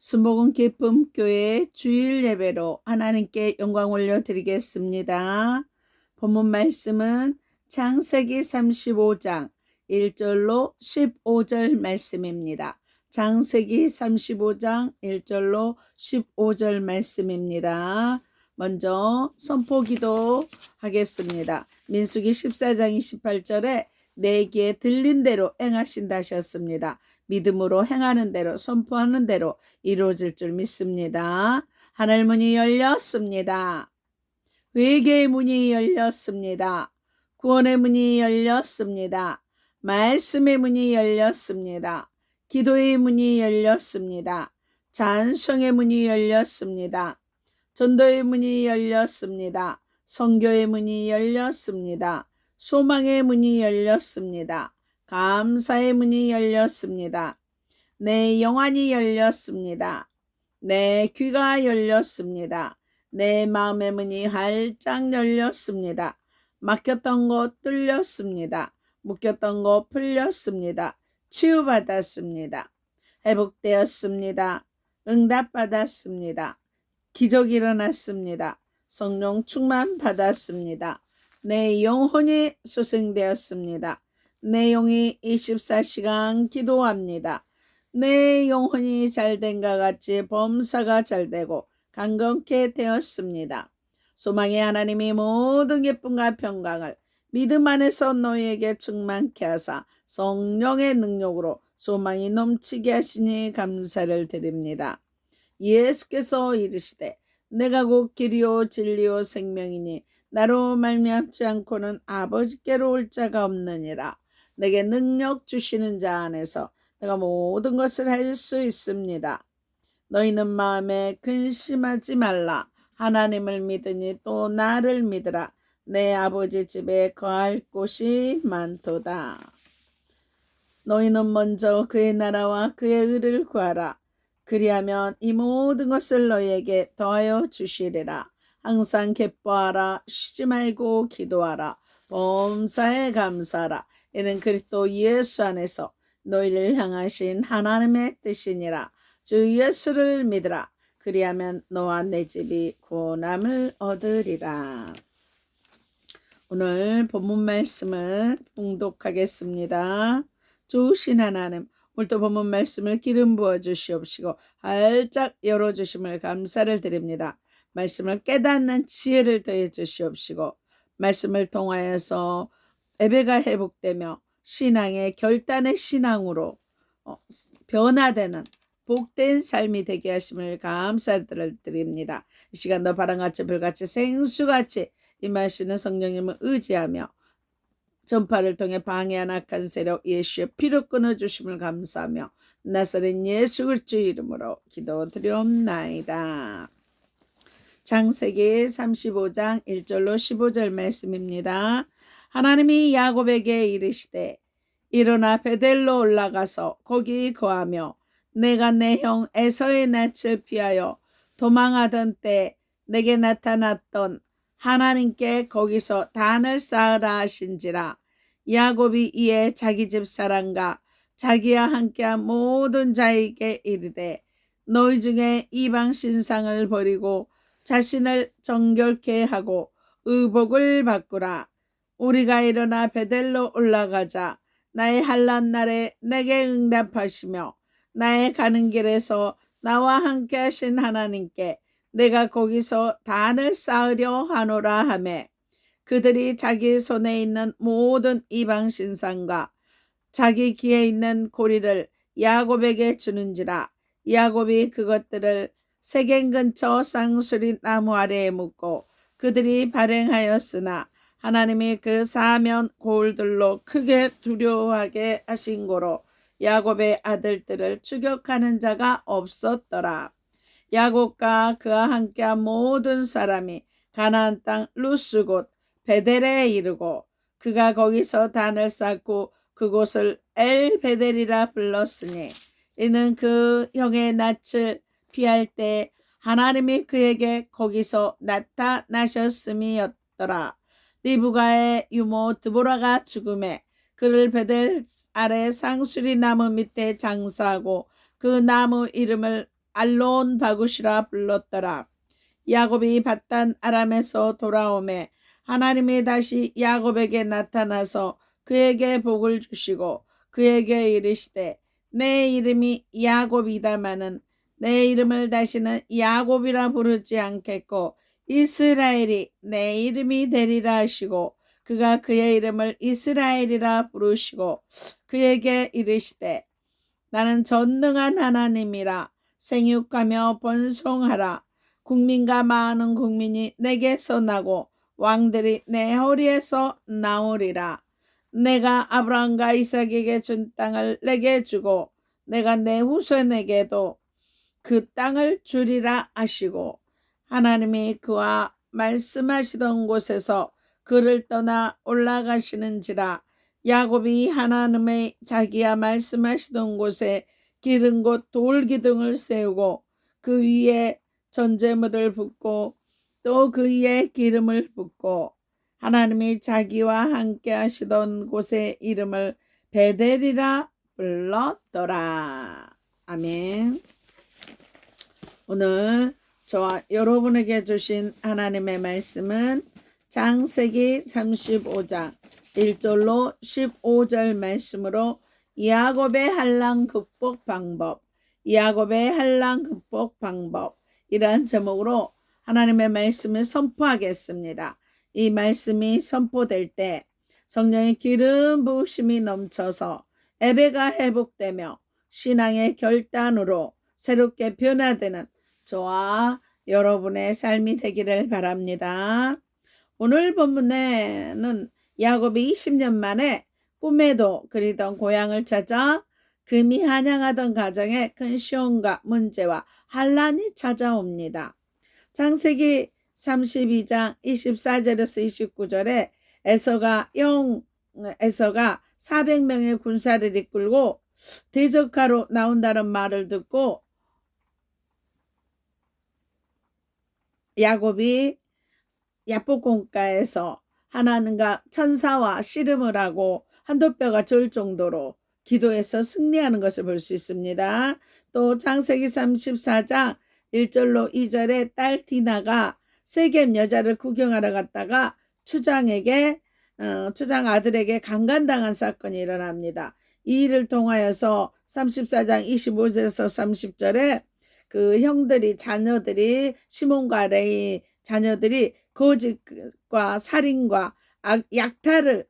수목은 기쁨 교회 주일 예배로 하나님께 영광 올려드리겠습니다. 본문 말씀은 창세기 35장 1절로 15절 말씀입니다. 창세기 35장 1절로 15절 말씀입니다. 먼저 선포기도 하겠습니다. 민수기 14장 28절에 내 귀에 들린 대로 행하신다 하셨습니다. 믿음으로 행하는 대로 선포하는 대로 이루어질 줄 믿습니다. 하늘 문이 열렸습니다. 회개의 문이 열렸습니다. 구원의 문이 열렸습니다. 말씀의 문이 열렸습니다. 기도의 문이 열렸습니다. 찬송의 문이 열렸습니다. 전도의 문이 열렸습니다. 선교의 문이 열렸습니다. 소망의 문이 열렸습니다. 감사의 문이 열렸습니다. 내 영안이 열렸습니다. 내 귀가 열렸습니다. 내 마음의 문이 활짝 열렸습니다. 막혔던 것 뚫렸습니다. 묶였던 것 풀렸습니다. 치유받았습니다. 회복되었습니다. 응답받았습니다. 기적이 일어났습니다. 성령 충만 받았습니다. 내 영혼이 소생되었습니다. 내 영이 24시간 기도합니다. 내 영혼이 잘된과 같이 범사가 잘되고 강건케 되었습니다. 소망의 하나님이 모든 기쁨과 평강을 믿음 안에서 너희에게 충만케 하사 성령의 능력으로 소망이 넘치게 하시니 감사를 드립니다. 예수께서 이르시되 내가 곧 길이요 진리요 생명이니 나로 말미암지 않고는 아버지께로 올 자가 없느니라. 내게 능력 주시는 자 안에서 내가 모든 것을 할 수 있습니다. 너희는 마음에 근심하지 말라. 하나님을 믿으니 또 나를 믿으라. 내 아버지 집에 거할 곳이 많도다. 너희는 먼저 그의 나라와 그의 의를 구하라. 그리하면 이 모든 것을 너희에게 더하여 주시리라. 항상 기뻐하라. 쉬지 말고 기도하라. 범사에 감사하라. 이는 그리스도 예수 안에서 너희를 향하신 하나님의 뜻이니라. 주 예수를 믿으라. 그리하면 너와 내 집이 구원함을 얻으리라. 오늘 본문 말씀을 봉독하겠습니다. 주신 하나님, 오늘도 본문 말씀을 기름 부어 주시옵시고 활짝 열어주심을 감사를 드립니다. 말씀을 깨닫는 지혜를 더해 주시옵시고 말씀을 통하여서 예배가 회복되며 신앙의 결단의 신앙으로 변화되는 복된 삶이 되게 하심을 감사를 드립니다. 이 시간도 바람같이 불같이 생수같이 임하시는 성령님을 의지하며 전파를 통해 방해한 악한 세력 예수의 피로 끊어주심을 감사하며 나사렛 예수 그리스도의 이름으로 기도드리옵나이다. 창세기 35장 1절로 15절 말씀입니다. 하나님이 야곱에게 이르시되 일어나 베델로 올라가서 거기 거하며 내가 내 형 에서의 낯을 피하여 도망하던 때 내게 나타났던 하나님께 거기서 단을 쌓으라 하신지라. 야곱이 이에 자기 집 사람과 자기와 함께한 모든 자에게 이르되 너희 중에 이방 신상을 버리고 자신을 정결케 하고 의복을 바꾸라. 우리가 일어나 베델로 올라가자. 나의 환난 날에 내게 응답하시며 나의 가는 길에서 나와 함께 하신 하나님께 내가 거기서 단을 쌓으려 하노라 하매 그들이 자기 손에 있는 모든 이방 신상과 자기 귀에 있는 고리를 야곱에게 주는지라. 야곱이 그것들을 세겜 근처 쌍수리 나무 아래에 묻고 그들이 발행하였으나 하나님이 그 사면 고울들로 크게 두려워하게 하신 고로 야곱의 아들들을 추격하는 자가 없었더라. 야곱과 그와 함께한 모든 사람이 가나안 땅 루스 곧 베델에 이르고 그가 거기서 단을 쌓고 그곳을 엘 베델이라 불렀으니 이는 그 형의 낯을 피할 때 하나님이 그에게 거기서 나타나셨음이었더라. 리브가의 유모 드보라가 죽음에 그를 베델 아래 상수리 나무 밑에 장사하고 그 나무 이름을 알론 바굿이라 불렀더라. 야곱이 밧단 아람에서 돌아오매 하나님이 다시 야곱에게 나타나서 그에게 복을 주시고 그에게 이르시되 내 이름이 야곱이다마는 내 이름을 다시는 야곱이라 부르지 않겠고 이스라엘이 내 이름이 되리라 하시고 그가 그의 이름을 이스라엘이라 부르시고 그에게 이르시되 나는 전능한 하나님이라 생육하며 번성하라. 국민과 많은 국민이 내게서 나고 왕들이 내 허리에서 나오리라. 내가 아브라함과 이삭에게 준 땅을 내게 주고 내가 내 후손에게도 그 땅을 주리라 하시고 하나님이 그와 말씀하시던 곳에서 그를 떠나 올라가시는지라. 야곱이 하나님의 자기야 말씀하시던 곳에 기른 곳 돌기둥을 세우고 그 위에 전제물을 붓고 또 그 위에 기름을 붓고 하나님이 자기와 함께 하시던 곳의 이름을 베델이라 불렀더라. 아멘. 오늘 저와 여러분에게 주신 하나님의 말씀은 창세기 35장 1절로 15절 말씀으로 야곱의 한란 극복 방법, 야곱의 한란 극복 방법 이러한 제목으로 하나님의 말씀을 선포하겠습니다. 이 말씀이 선포될 때 성령의 기름 부으심이 넘쳐서 예배가 회복되며 신앙의 결단으로 새롭게 변화되는 저와 여러분의 삶이 되기를 바랍니다. 오늘 본문에는 야곱이 20년 만에 꿈에도 그리던 고향을 찾아 금이 한양하던 가정에 큰 시험과 문제와 환란이 찾아옵니다. 창세기 32장 24절에서 29절에 에서가 400명의 군사를 이끌고 대적하러 나온다는 말을 듣고 야곱이 야복공가에서 하나님과 천사와 씨름을 하고 한두 뼈가 절 정도로 기도해서 승리하는 것을 볼 수 있습니다. 또 창세기 34장 1절로 2절에 딸 디나가 세겜 여자를 구경하러 갔다가 추장 아들에게 강간당한 사건이 일어납니다. 이 일을 통하여서 34장 25절에서 30절에 그 형들이 자녀들이 시몬과 레위 자녀들이 거짓과 살인과 약탈을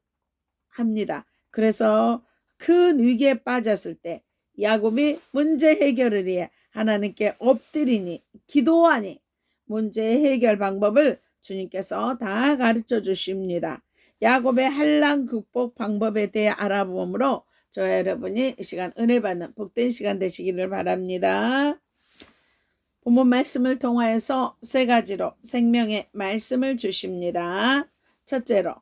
합니다. 그래서 큰 위기에 빠졌을 때 야곱이 문제 해결을 위해 하나님께 엎드리니 기도하니 문제 해결 방법을 주님께서 다 가르쳐 주십니다. 야곱의 한란 극복 방법에 대해 알아보므로 저와 여러분이 이 시간 은혜 받는 복된 시간 되시기를 바랍니다. 본문 말씀을 통하여서 세 가지로 생명의 말씀을 주십니다. 첫째로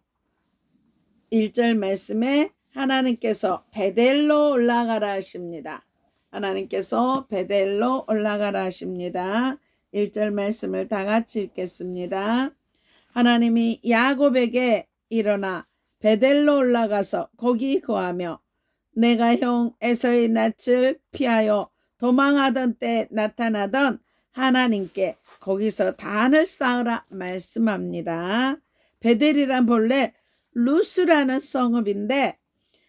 1절 말씀에 하나님께서 베델로 올라가라 하십니다. 하나님께서 베델로 올라가라 하십니다. 1절 말씀을 다 같이 읽겠습니다. 하나님이 야곱에게 일어나 베델로 올라가서 거기 거하며 내가 형 에서의 낯을 피하여 도망하던 때 나타나던 하나님께 거기서 단을 쌓으라 말씀합니다. 베델이란 본래 루스라는 성읍인데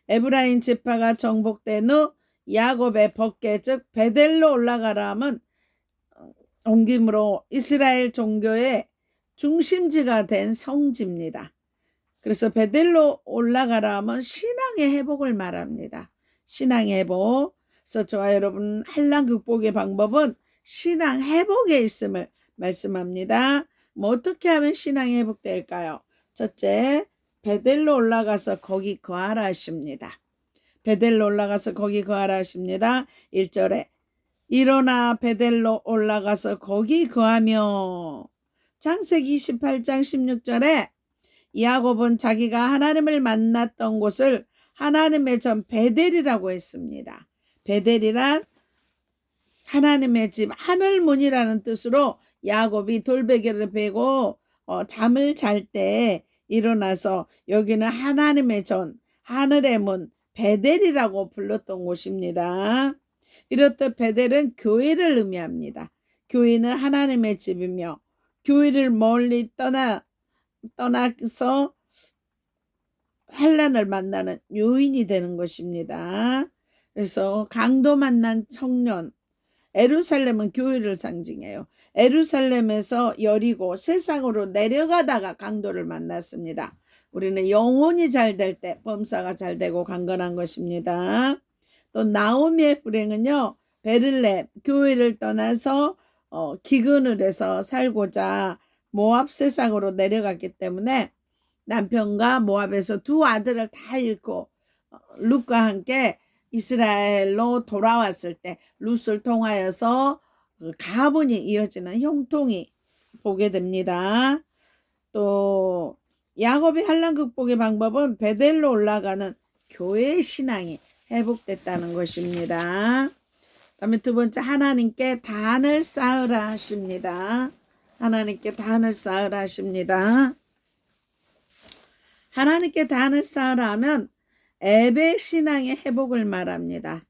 에브라임 지파가 정복된 후 야곱의 법계 즉 베델로 올라가라 하면 옮김으로 이스라엘 종교의 중심지가 된 성지입니다. 그래서 베델로 올라가라 하면 신앙의 회복을 말합니다. 신앙의 회복. 그래서 저와 여러분 한란 극복의 방법은 신앙 회복에 있음을 말씀합니다. 어떻게 하면 신앙이 회복될까요? 첫째, 베델로 올라가서 거기 거하라 하십니다. 베델로 올라가서 거기 거하라 하십니다. 1절에 일어나 베델로 올라가서 거기 거하며 창세기 28장 16절에 야곱은 자기가 하나님을 만났던 곳을 하나님의 전 베델이라고 했습니다. 베델이란 하나님의 집 하늘문이라는 뜻으로 야곱이 돌베개를 베고 잠을 잘 때 일어나서 여기는 하나님의 전 하늘의 문 베델이라고 불렀던 곳입니다. 이렇듯 베델은 교회를 의미합니다. 교회는 하나님의 집이며 교회를 멀리 떠나서 환난을 만나는 요인이 되는 것입니다. 그래서 강도 만난 청년, 에루살렘은 교회를 상징해요. 에루살렘에서 여리고 세상으로 내려가다가 강도를 만났습니다. 우리는 영혼이 잘 될 때 범사가 잘 되고 강건한 것입니다. 또 나오미의 불행은요, 베들레헴 교회를 떠나서 기근을 해서 살고자 모압 세상으로 내려갔기 때문에 남편과 모압에서 두 아들을 다 잃고 룻과 함께 이스라엘로 돌아왔을 때 룻을 통하여서 가문이 이어지는 형통이 보게 됩니다. 또 야곱의 환난 극복의 방법은 베델로 올라가는 교회의 신앙이 회복됐다는 것입니다. 그다음에 두 번째, 하나님께 단을 쌓으라 하십니다. 하나님께 단을 쌓으라 하십니다. 하나님께 단을 쌓으라 하면 에베 신앙의 회복을 말합니다.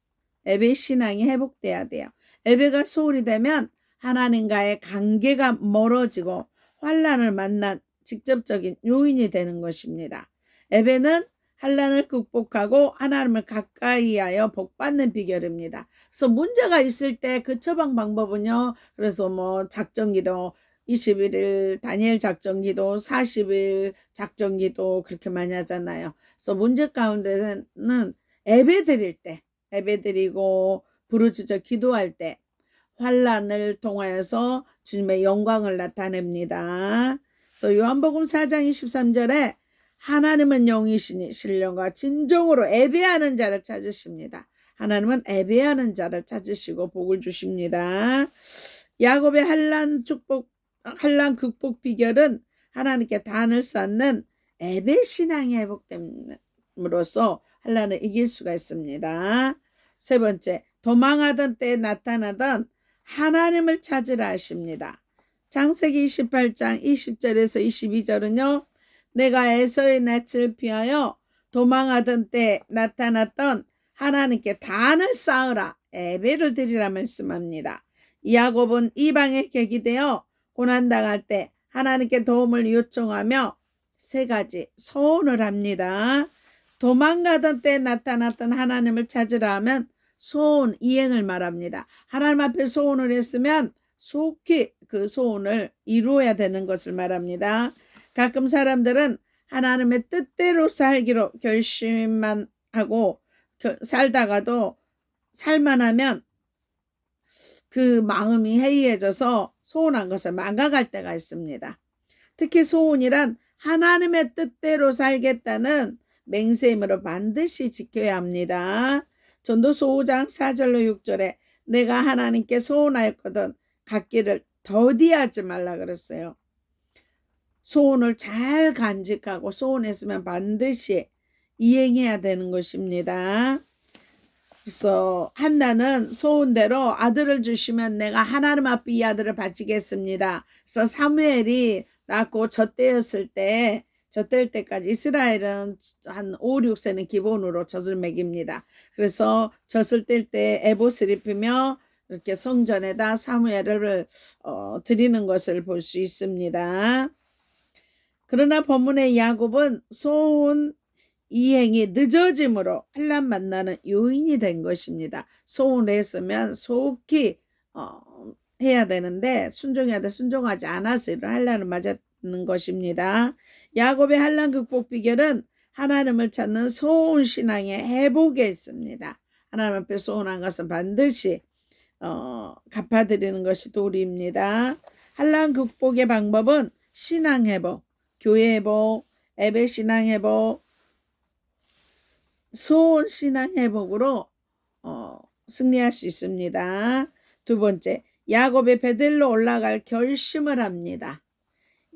에베 신앙이 회복돼야 돼요. 에베가 소홀히 되면 하나님과의 관계가 멀어지고 환난을 만난 직접적인 요인이 되는 것입니다. 에베는 환난을 극복하고 하나님을 가까이 하여 복받는 비결입니다. 그래서 문제가 있을 때 그 처방 방법은요. 그래서 뭐 작정기도 21일 다니엘 작정기도 40일 작정기도 그렇게 많이 하잖아요. 그래서 문제 가운데는 예배 드릴 때, 예배 드리고 부르짖어 기도할 때 환난을 통하여서 주님의 영광을 나타냅니다. 그래서 요한복음 4장 23절에 하나님은 영이시니 신령과 진정으로 예배하는 자를 찾으십니다. 하나님은 예배하는 자를 찾으시고 복을 주십니다. 야곱의 환난 극복 비결은 하나님께 단을 쌓는 예배 신앙이 회복됨으로써 환난을 이길 수가 있습니다. 세 번째, 도망하던 때에 나타나던 하나님을 찾으라 하십니다. 창세기 28장 20절에서 22절은요. 내가 에서의 낯을 피하여 도망하던 때 나타났던 하나님께 단을 쌓으라, 예배를 드리라 말씀합니다. 야곱은 이방에 객이되어 고난당할 때 하나님께 도움을 요청하며 세 가지 소원을 합니다. 도망가던 때 나타났던 하나님을 찾으라 하면 소원 이행을 말합니다. 하나님 앞에 소원을 했으면 속히 그 소원을 이루어야 되는 것을 말합니다. 가끔 사람들은 하나님의 뜻대로 살기로 결심만 하고 살다가도 살만하면 그 마음이 해이해져서 소원한 것을 망각할 때가 있습니다. 특히 소원이란 하나님의 뜻대로 살겠다는 맹세임으로 반드시 지켜야 합니다. 전도서 5장 4절로 6절에 내가 하나님께 소원하였거든 갖기를 더디하지 말라 그랬어요. 소원을 잘 간직하고 소원했으면 반드시 이행해야 되는 것입니다. 그래서 한나는 소원대로 아들을 주시면 내가 하나님 앞에 이 아들을 바치겠습니다. 그래서 사무엘이 낳고 젖대었을 때 젖될 때까지 이스라엘은 한 5, 6세는 기본으로 젖을 먹입니다. 그래서 젖을 뗄 때 에봇을 입히며 이렇게 성전에다 사무엘을 드리는 것을 볼 수 있습니다. 그러나 본문의 야곱은 소원 이행이 늦어짐으로 환난 만나는 요인이 된 것입니다. 소원을 했으면 속히 해야 되는데 순종해야 돼 순종하지 않아서 이런 환난을 맞았는 것입니다. 야곱의 환난 극복 비결은 하나님을 찾는 소원 신앙의 회복에 있습니다. 하나님 앞에 소원한 것은 반드시 갚아드리는 것이 도리입니다. 환난 극복의 방법은 신앙 회복, 교회 회복, 예배 신앙 회복, 소원 신앙 회복으로 승리할 수 있습니다. 두 번째, 야곱의 베델로 올라갈 결심을 합니다.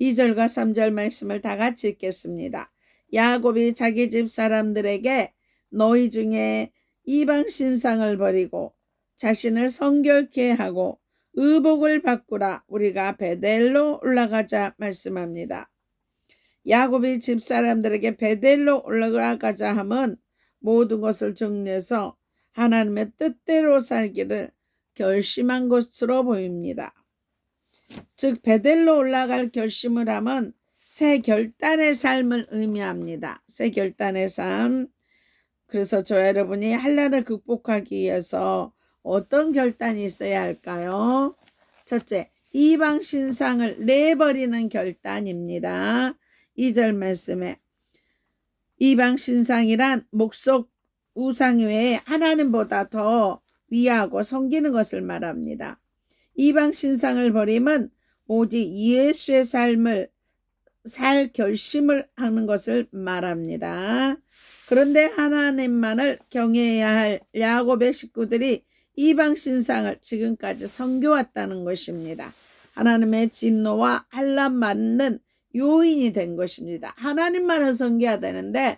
2절과 3절 말씀을 다 같이 읽겠습니다. 야곱이 자기 집 사람들에게 너희 중에 이방 신상을 버리고 자신을 성결케 하고 의복을 바꾸라, 우리가 베델로 올라가자 말씀합니다. 야곱이 집사람들에게 베델로 올라가자 함은 모든 것을 정리해서 하나님의 뜻대로 살기를 결심한 것으로 보입니다. 즉 베델로 올라갈 결심을 함은 새 결단의 삶을 의미합니다. 새 결단의 삶. 그래서 저와 여러분이 한란을 극복하기 위해서 어떤 결단이 있어야 할까요? 첫째, 이방 신상을 내버리는 결단입니다. 2절 말씀에 이방 신상이란 목석 우상 외에 하나님보다 더 위하고 섬기는 것을 말합니다. 이방 신상을 버림은 오직 예수의 삶을 살 결심을 하는 것을 말합니다. 그런데 하나님만을 경외해야 할 야곱의 식구들이 이방 신상을 지금까지 섬겨왔다는 것입니다. 하나님의 진노와 한란 맞는 요인이 된 것입니다. 하나님만을 섬겨야 되는데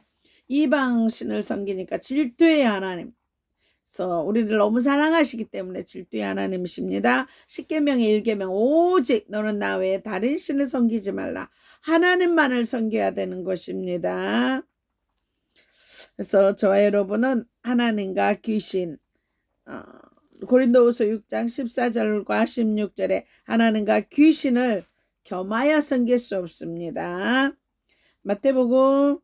이방 신을 섬기니까 질투의 하나님. 그래서 우리를 너무 사랑하시기 때문에 질투의 하나님이십니다. 십계명의 1계명 오직 너는 나 외에 다른 신을 섬기지 말라. 하나님만을 섬겨야 되는 것입니다. 그래서 저와 여러분은 하나님과 귀신, 고린도후서 6장 14절과 16절에 하나님과 귀신을 겸하여 섬길 수 없습니다. 마태복음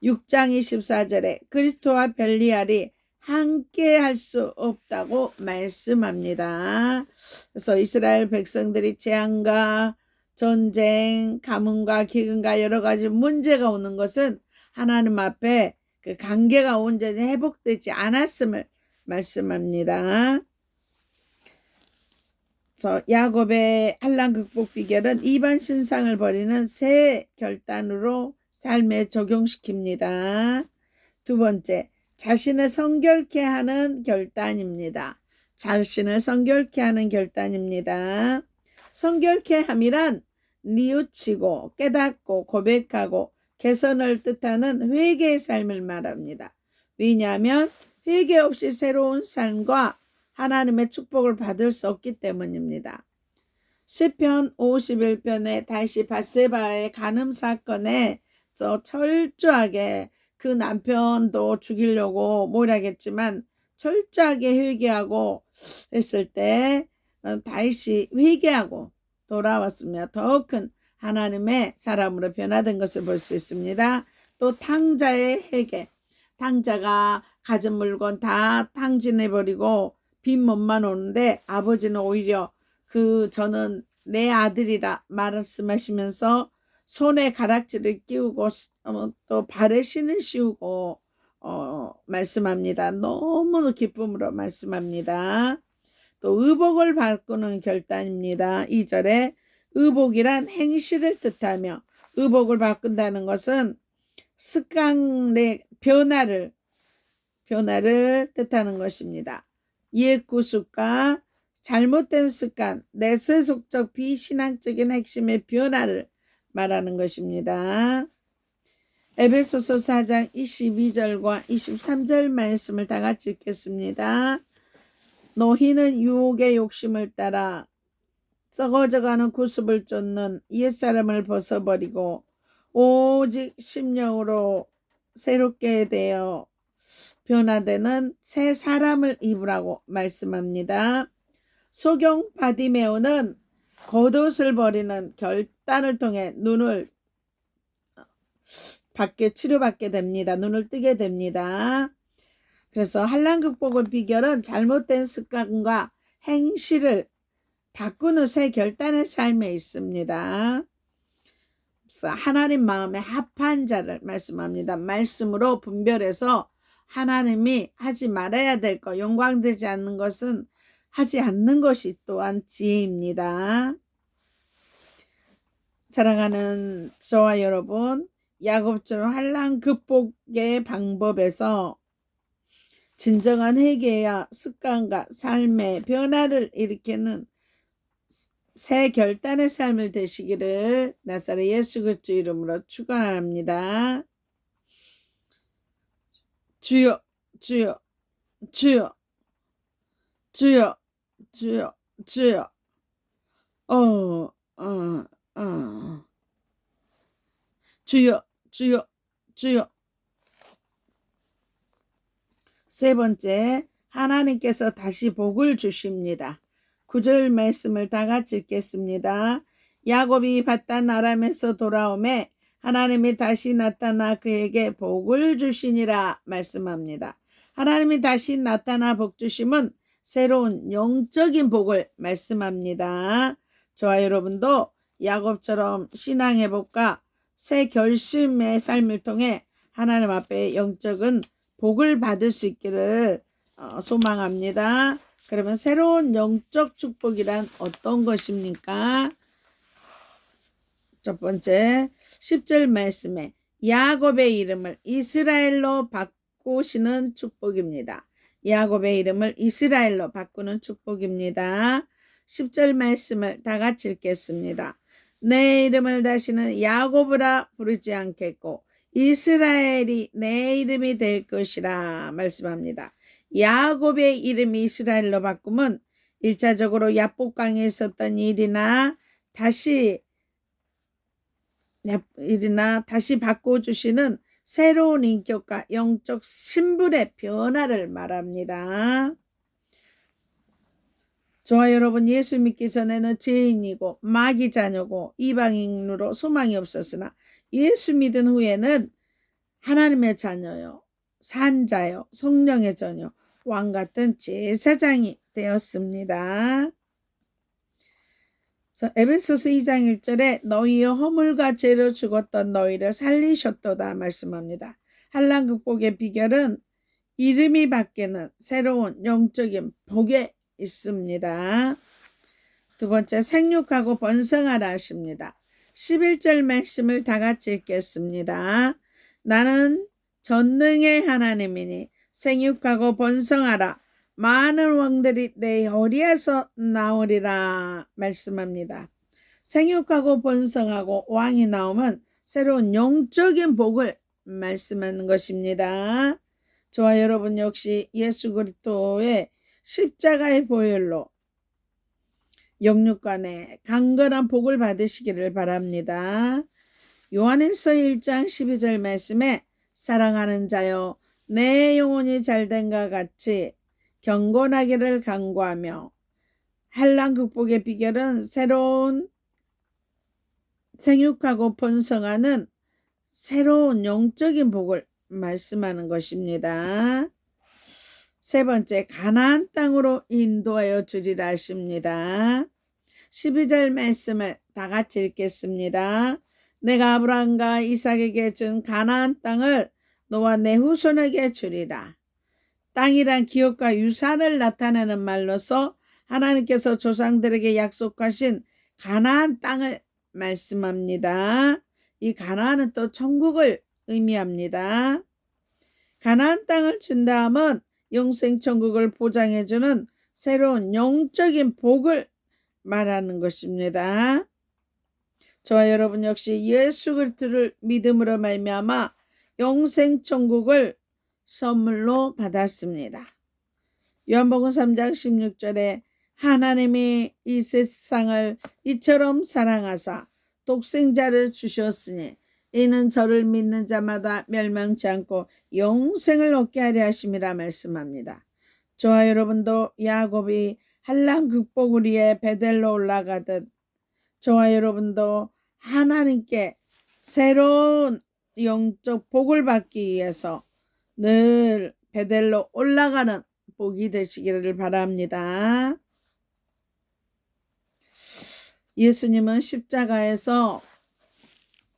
6장 24절에 그리스도와 벨리알이 함께 할 수 없다고 말씀합니다. 그래서 이스라엘 백성들이 재앙과 전쟁, 가뭄과 기근과 여러 가지 문제가 오는 것은 하나님 앞에 그 관계가 온전히 회복되지 않았음을 말씀합니다. 그래서 야곱의 한란 극복 비결은 이방 신상을 버리는 새 결단으로 삶에 적용시킵니다. 두 번째, 자신을 성결케 하는 결단입니다. 자신을 성결케 하는 결단입니다. 성결케 함이란 뉘우치고 깨닫고 고백하고 개선을 뜻하는 회개의 삶을 말합니다. 왜냐하면 회개 없이 새로운 삶과 하나님의 축복을 받을 수 없기 때문입니다. 시편 51편에 다시 밧세바의 간음 사건에서 철저하게 그 남편도 죽이려고 몰약했지만 철저하게 회개하고 했을 때 다시 회개하고 돌아왔으며 더 큰 하나님의 사람으로 변화된 것을 볼 수 있습니다. 또 탕자의 회개, 탕자가 가진 물건 다 탕진해버리고 빈몸만 오는데 아버지는 오히려 저는 내 아들이라 말씀하시면서 손에 가락지를 끼우고 또 발에 신을 씌우고 말씀합니다. 너무 기쁨으로 말씀합니다. 또 의복을 바꾸는 결단입니다. 2절에 의복이란 행실을 뜻하며 의복을 바꾼다는 것은 습관의 변화를 뜻하는 것입니다. 옛 구습과 잘못된 습관, 내세속적 비신앙적인 핵심의 변화를 말하는 것입니다. 에베소서 4장 22절과 23절 말씀을 다 같이 읽겠습니다. 너희는 유혹의 욕심을 따라 썩어져가는 구습을 쫓는 옛사람을 벗어버리고 오직 심령으로 새롭게 되어 변화되는 새 사람을 입으라고 말씀합니다. 소경 바디메오는 겉옷을 버리는 결단을 통해 눈을 치료받게 됩니다. 눈을 뜨게 됩니다. 그래서 한란 극복의 비결은 잘못된 습관과 행실을 바꾸는 새 결단의 삶에 있습니다. 그래서 하나님 마음에 합한 자를 말씀합니다. 말씀으로 분별해서 하나님이 하지 말아야 될 것, 영광되지 않는 것은 하지 않는 것이 또한 지혜입니다. 사랑하는 저와 여러분, 야곱처럼 한란 극복의 방법에서 진정한 회개와 습관과 삶의 변화를 일으키는 새 결단의 삶을 되시기를 나사렛 예수 그리스도 이름으로 축원합니다. 주여, 주여, 주여, 주여, 주여, 주여. 주여, 주여, 주여. 세 번째, 하나님께서 다시 복을 주십니다. 9절 말씀을 다 같이 읽겠습니다. 야곱이 바단 아람에서 돌아오매 하나님이 다시 나타나 그에게 복을 주시니라 말씀합니다. 하나님이 다시 나타나 복 주심은 새로운 영적인 복을 말씀합니다. 저와 여러분도 야곱처럼 신앙 회복과 새 결심의 삶을 통해 하나님 앞에 영적인 복을 받을 수 있기를 소망합니다. 그러면 새로운 영적 축복이란 어떤 것입니까? 첫 번째 10절 말씀에 야곱의 이름을 이스라엘로 바꾸시는 축복입니다. 야곱의 이름을 이스라엘로 바꾸는 축복입니다. 10절 말씀을 다 같이 읽겠습니다. 내 이름을 다시는 야곱이라 부르지 않겠고 이스라엘이 내 이름이 될 것이라 말씀합니다. 야곱의 이름이 이스라엘로 바꾸면 1차적으로 야복강에 있었던 일이나 다시 바꿔주시는 새로운 인격과 영적 신분의 변화를 말합니다. 저와 여러분, 예수 믿기 전에는 죄인이고 마귀 자녀고 이방인으로 소망이 없었으나 예수 믿은 후에는 하나님의 자녀요, 산자요, 성령의 자녀, 왕같은 제사장이 되었습니다. 에베소서 2장 1절에 너희의 허물과 죄로 죽었던 너희를 살리셨도다 말씀합니다. 환난 극복의 비결은 이름이 바뀌는 새로운 영적인 복에 있습니다. 두 번째, 생육하고 번성하라 하십니다. 11절 말씀을 다 같이 읽겠습니다. 나는 전능의 하나님이니 생육하고 번성하라. 많은 왕들이 내 허리에서 나오리라 말씀합니다. 생육하고 번성하고 왕이 나오면 새로운 영적인 복을 말씀하는 것입니다. 저와 여러분 역시 예수 그리스도의 십자가의 보혈로 영육간에 강건한 복을 받으시기를 바랍니다. 요한일서 1장 12절 말씀에 사랑하는 자여 내 영혼이 잘된과 같이 경건하기를 간구하며, 환난 극복의 비결은 새로운 생육하고 번성하는 새로운 영적인 복을 말씀하는 것입니다. 세 번째, 가나안 땅으로 인도하여 주리라 하십니다. 12절 말씀을 다 같이 읽겠습니다. 내가 아브라함과 이삭에게 준 가나안 땅을 너와 내 후손에게 주리라. 땅이란 기업과 유산을 나타내는 말로서 하나님께서 조상들에게 약속하신 가나안 땅을 말씀합니다. 이 가나안은 또 천국을 의미합니다. 가나안 땅을 준 다음은 영생 천국을 보장해주는 새로운 영적인 복을 말하는 것입니다. 저와 여러분 역시 예수 그리스도를 믿음으로 말미암아 영생 천국을 선물로 받았습니다. 요한복음 3장 16절에 하나님이 이 세상을 이처럼 사랑하사 독생자를 주셨으니 이는 저를 믿는 자마다 멸망치 않고 영생을 얻게 하려 하심이라 말씀합니다. 저와 여러분도 야곱이 환난 극복을 위해 베델로 올라가듯 저와 여러분도 하나님께 새로운 영적 복을 받기 위해서 늘 베델로 올라가는 복이 되시기를 바랍니다. 예수님은 십자가에서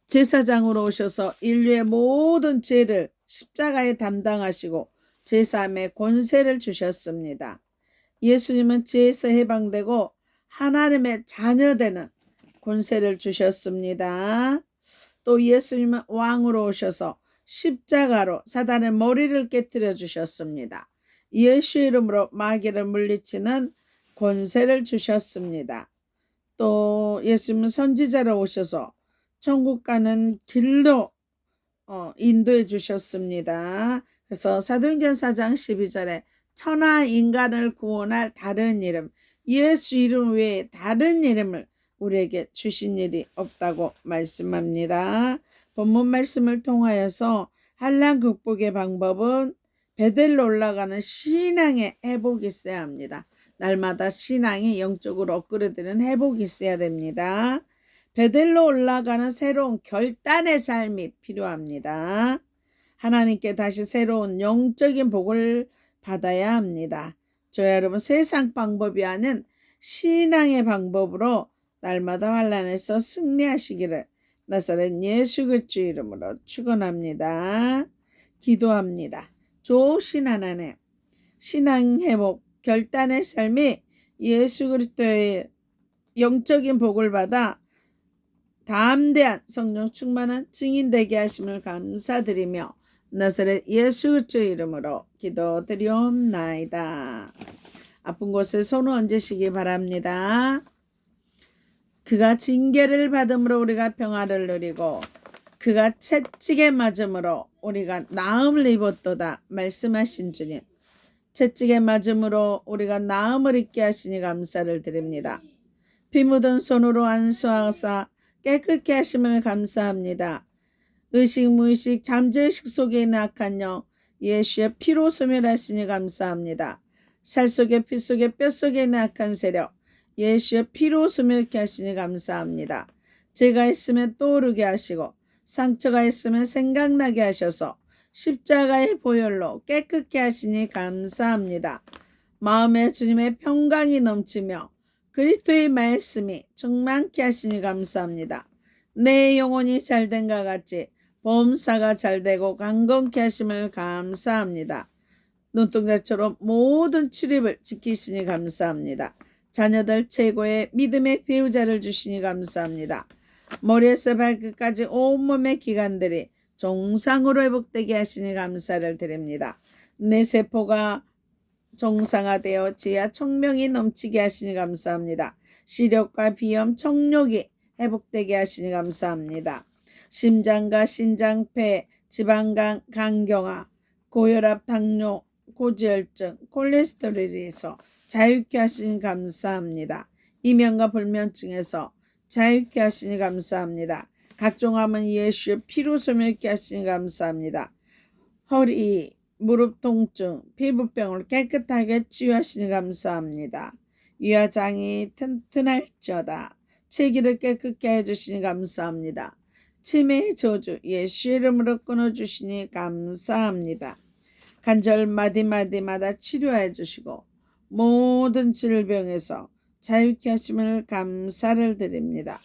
제사장으로 오셔서 인류의 모든 죄를 십자가에 담당하시고 제3의 권세를 주셨습니다. 예수님은 죄에서 해방되고 하나님의 자녀되는 권세를 주셨습니다. 또 예수님은 왕으로 오셔서 십자가로 사단의 머리를 깨뜨려 주셨습니다. 예수 이름으로 마귀를 물리치는 권세를 주셨습니다. 또 예수님은 선지자로 오셔서 천국 가는 길로 인도해 주셨습니다. 그래서 사도행전 4장 12절에 천하 인간을 구원할 다른 이름, 예수 이름 외에 다른 이름을 우리에게 주신 일이 없다고 말씀합니다. 본문 말씀을 통하여서 환난 극복의 방법은 베델로 올라가는 신앙의 회복이 있어야 합니다. 날마다 신앙이 영적으로 업그레이드되는 회복이 있어야 됩니다. 베델로 올라가는 새로운 결단의 삶이 필요합니다. 하나님께 다시 새로운 영적인 복을 받아야 합니다. 저와 여러분, 세상 방법이 아닌 신앙의 방법으로 날마다 환난에서 승리하시기를 나사렛 예수 그리스도의 이름으로 축원합니다. 기도합니다. 좋으신 하나님, 신앙 회복, 결단의 삶이 예수 그리스도의 영적인 복을 받아 담대한 성령 충만한 증인 되게 하심을 감사드리며 나사렛 예수 그리스도의 이름으로 기도드리옵나이다. 아픈 곳에 손을 얹으시기 바랍니다. 그가 징계를 받음으로 우리가 평화를 누리고 그가 채찍에 맞음으로 우리가 나음을 입었도다 말씀하신 주님, 채찍에 맞음으로 우리가 나음을 입게 하시니 감사를 드립니다. 피 묻은 손으로 안수하사 깨끗게 하심을 감사합니다. 의식 무의식 잠재의식 속에 있는 악한 영 예수의 피로 소멸하시니 감사합니다. 살 속에 피 속에 뼈 속에 있는 악한 세력 예수의 피로 소멸케 하시니 감사합니다. 죄가 있으면 떠오르게 하시고 상처가 있으면 생각나게 하셔서 십자가의 보혈로 깨끗게 하시니 감사합니다. 마음에 주님의 평강이 넘치며 그리스도의 말씀이 충만케 하시니 감사합니다. 내 영혼이 잘된과 같이 범사가 잘되고 강건케 하심을 감사합니다. 눈동자처럼 모든 출입을 지키시니 감사합니다. 자녀들 최고의 믿음의 배우자를 주시니 감사합니다. 머리에서 발끝까지 온몸의 기관들이 정상으로 회복되게 하시니 감사를 드립니다. 내 세포가 정상화되어 지하 청명이 넘치게 하시니 감사합니다. 시력과 비염, 청력이 회복되게 하시니 감사합니다. 심장과 신장, 폐, 지방간, 간경화, 고혈압, 당뇨, 고지혈증, 콜레스테롤에서 자유케 하시니 감사합니다. 이면과 불면증에서 자유케 하시니 감사합니다. 각종 암은 예수의 피로 소멸케 하시니 감사합니다. 허리, 무릎 통증, 피부병을 깨끗하게 치유하시니 감사합니다. 위화장이 튼튼할지어다. 체기를 깨끗게 해주시니 감사합니다. 치매의 저주 예수의 이름으로 끊어주시니 감사합니다. 간절 마디마디마다 치료해 주시고 모든 질병에서 자유케 하심을 감사를 드립니다.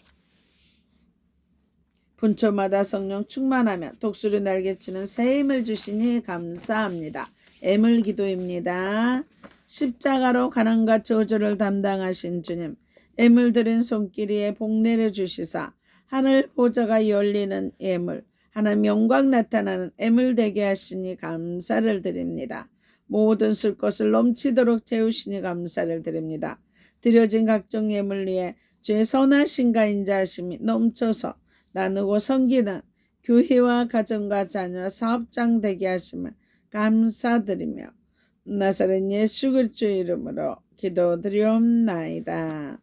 분초마다 성령 충만하며 독수리 날개치는 새 힘을 주시니 감사합니다. 애물 기도입니다. 십자가로 가난과 저주를 담당하신 주님, 애물 들인 손길이에 복 내려주시사 하늘 보좌가 열리는 애물, 하나님 영광 나타나는 애물 되게 하시니 감사를 드립니다. 모든 쓸 것을 넘치도록 채우시니 감사를 드립니다. 드려진 각종 예물 위에 주의 선하신가 인자하심이 넘쳐서 나누고 섬기는 교회와 가정과 자녀 사업장 되게 하심을 감사드리며 나사렛 예수 그리스도의 이름으로 기도드리옵나이다.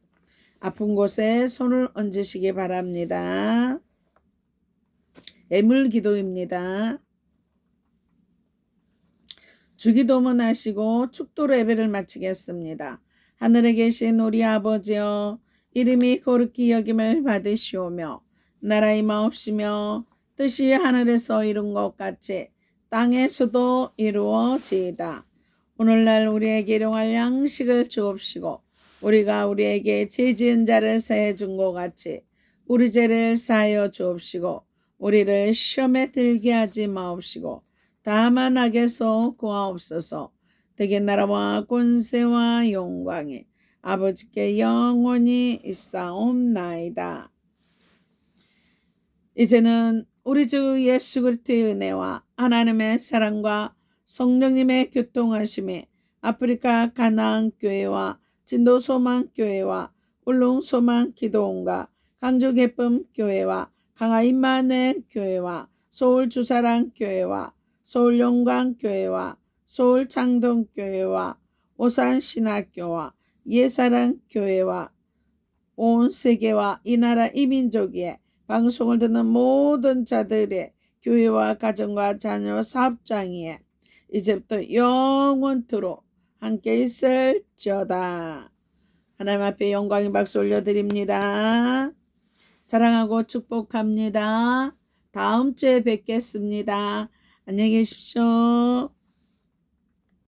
아픈 곳에 손을 얹으시기 바랍니다. 애물 기도입니다. 주기도문 하시고 축도로 예배를 마치겠습니다. 하늘에 계신 우리 아버지여, 이름이 거룩히 여김을 받으시오며 나라 임하옵시며 뜻이 하늘에서 이룬 것 같이 땅에서도 이루어지이다. 오늘날 우리에게 일용할 양식을 주옵시고 우리가 우리에게 죄 지은 자를 사해 준 것 같이 우리 죄를 사하여 주옵시고 우리를 시험에 들게 하지 마옵시고 다만 악에서 구하옵소서. 대개 나라와 권세와 영광이 아버지께 영원히 있사옵나이다. 이제는 우리 주 예수 그리스도의 은혜와 하나님의 사랑과 성령님의 교통하심이 아프리카 가나안 교회와 진도 소망 교회와 울릉 소망 기도원과 강주 기쁨 교회와 강화 임마누엘 교회와 서울 주사랑 교회와 서울 영광 교회와 서울 창동 교회와 오산 신학교와 예사랑 교회와 온 세계와 이 나라 이민족의 방송을 듣는 모든 자들의 교회와 가정과 자녀 사업장에 이제부터 영원토록 함께 있을지어다. 하나님 앞에 영광의 박수 올려드립니다. 사랑하고 축복합니다. 다음 주에 뵙겠습니다. 안녕히 계십시오.